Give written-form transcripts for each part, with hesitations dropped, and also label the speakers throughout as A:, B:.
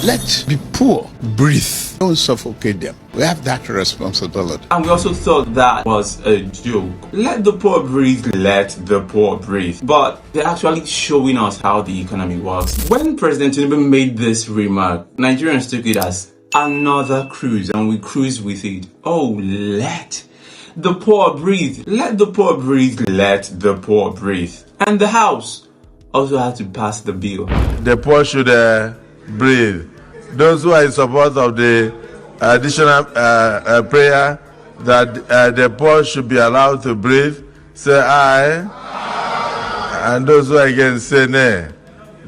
A: Let the poor breathe. Don't suffocate them. We have that responsibility.
B: And we also thought that was a joke. Let the poor breathe, let the poor breathe. But they're actually showing us how the economy works. When President Tinubu made this remark, Nigerians took it as another cruise, and we cruise with it. Oh, let the poor breathe. Let the poor breathe. Let the poor breathe. And the House also had to pass the bill.
C: The poor should breathe. Those who are in support of the additional prayer that the poor should be allowed to breathe, say aye. And those who are against, say nay.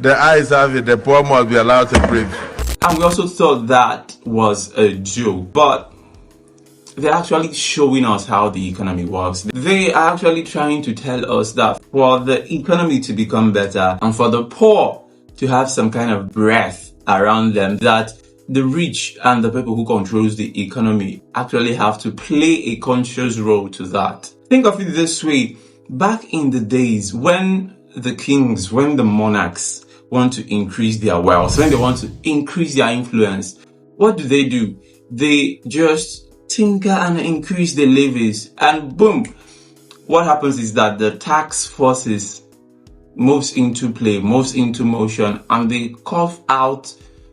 C: The ayes have it, the poor must be allowed to breathe.
B: And we also thought that was a joke, but they're actually showing us how the economy works. They are actually trying to tell us that for the economy to become better and for the poor to have some kind of breath around them, that the rich and the people who controls the economy actually have to play a conscious role to that. Think of it this way. Back in the days when the kings, when the monarchs want to increase their wealth, when they want to increase their influence, what do? They just tinker and increase the levies, and boom, what happens is that the tax forces moves into play, moves into motion, and they cough out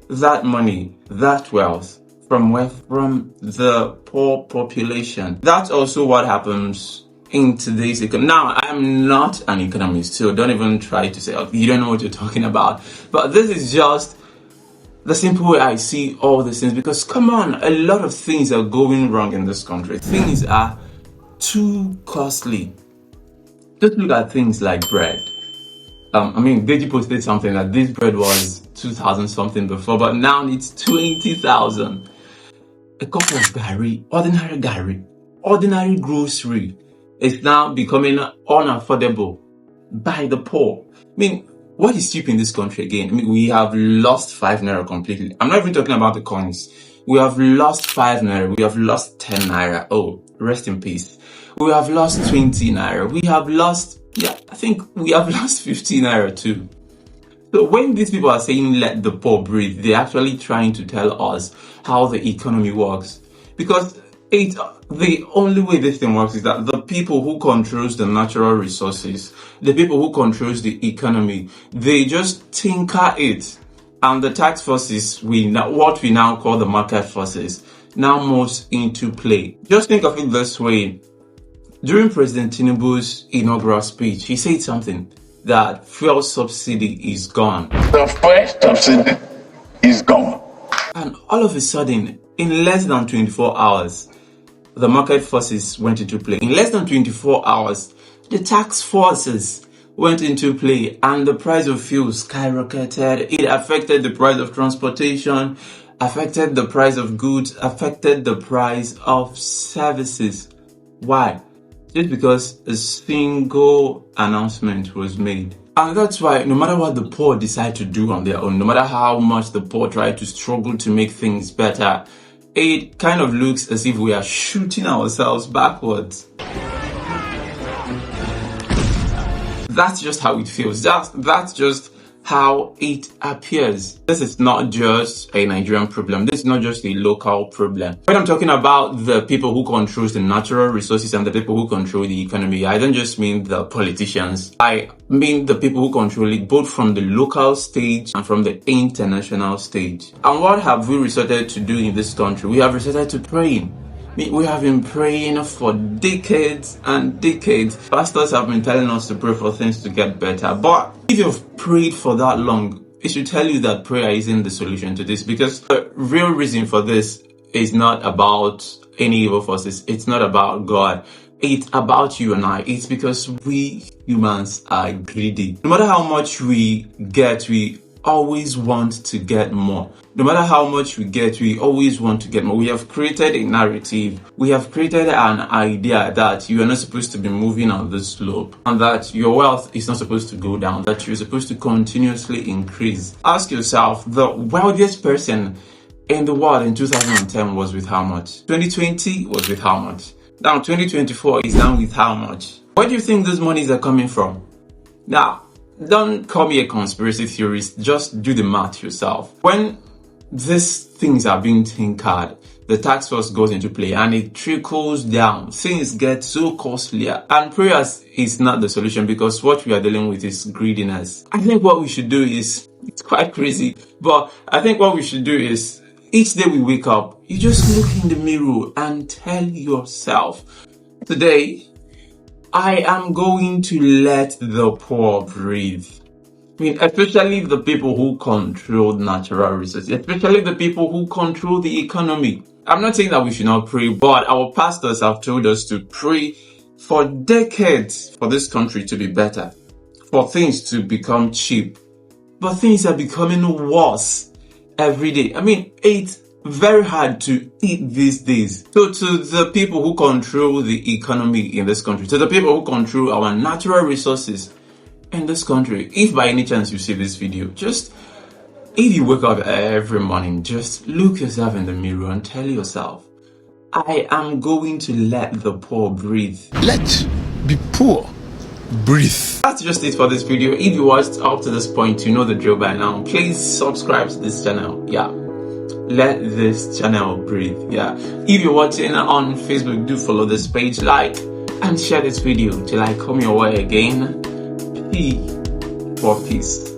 B: that money, that wealth from the poor population. That's also what happens in today's economy. Now, I'm not an economist, so don't even try to say, oh, you don't know what you're talking about. But this is just the simple way I see all these things, because come on, a lot of things are going wrong in this country. Things are too costly. Just look at things like bread. Deji posted something that this bread was 2,000 something before, but now it's 20,000. A cup of gari, ordinary grocery is now becoming unaffordable by the poor. What is cheap in this country again? We have lost 5 naira completely. I'm not even talking about the coins. We have lost 5 naira. We have lost 10 naira. Oh, rest in peace. We have lost 20 naira. We have lost, I think we have lost 15 naira too. So when these people are saying let the poor breathe, they're actually trying to tell us how the economy works. Because the only way this thing works is that the people who controls the natural resources, the people who controls the economy, they just tinker it. And the tax forces, what we now call the market forces, now moves into play. Just think of it this way. During President Tinubu's inaugural speech, he said something that fuel subsidy is gone.
A: The first subsidy is gone.
B: And all of a sudden, in less than 24 hours, the market forces went into play. In less than 24 hours, the tax forces went into play, and the price of fuel skyrocketed. It affected the price of transportation, affected the price of goods, affected the price of services. Why? Just because a single announcement was made. And that's why no matter what the poor decide to do on their own, no matter how much the poor try to struggle to make things better, it kind of looks as if we are shooting ourselves backwards. That's just how it feels. That's just how it appears. This is not just a Nigerian problem. This is not just a local problem. When I'm talking about the people who control the natural resources and the people who control the economy, I don't just mean the politicians. I mean the people who control it both from the local stage and from the international stage. And what have we resorted to do in this country? We have resorted to praying. We have been praying for decades and decades. Pastors have been telling us to pray for things to get better. But if you've prayed for that long, it should tell you that prayer isn't the solution to this, because the real reason for this is not about any evil forces. It's not about God. It's about you and I. It's because we humans are greedy. No matter how much we get, we always want to get more. No matter how much we get, we always want to get more. We have created a narrative. We have created an idea that you are not supposed to be moving on this slope, and that your wealth is not supposed to go down, that you're supposed to continuously increase. Ask yourself, the wealthiest person in the world in 2010 was with how much? 2020 was with how much? Now 2024 is down with how much? Where do you think those monies are coming from? Now, don't call me a conspiracy theorist, just do the math yourself. When these things are being tinkered. The tax force goes into play and it trickles down. Things get so costlier, and prayers is not the solution, because what we are dealing with is greediness. I think what we should do is, it's quite crazy, but I think what we should do is, each day we wake up, you just look in the mirror and tell yourself, today, I am going to let the poor breathe. I mean, especially the people who control natural resources, especially the people who control the economy. I'm not saying that we should not pray, but our pastors have told us to pray for decades for this country to be better, for things to become cheap. But things are becoming worse every day. I mean, it's very hard to eat these days. So to the people who control the economy in this country, to the people who control our natural resources in this country, if by any chance you see this video, just, if you wake up every morning, just look yourself in the mirror and tell yourself, I am going to let the poor breathe.
A: Let the poor breathe.
B: That's just it for this video. If you watched up to this point, you know the drill by now. Please subscribe to this channel. Yeah, let this channel breathe. Yeah, if you're watching on Facebook, do follow this page, like and share this video till I come your way again. P for peace.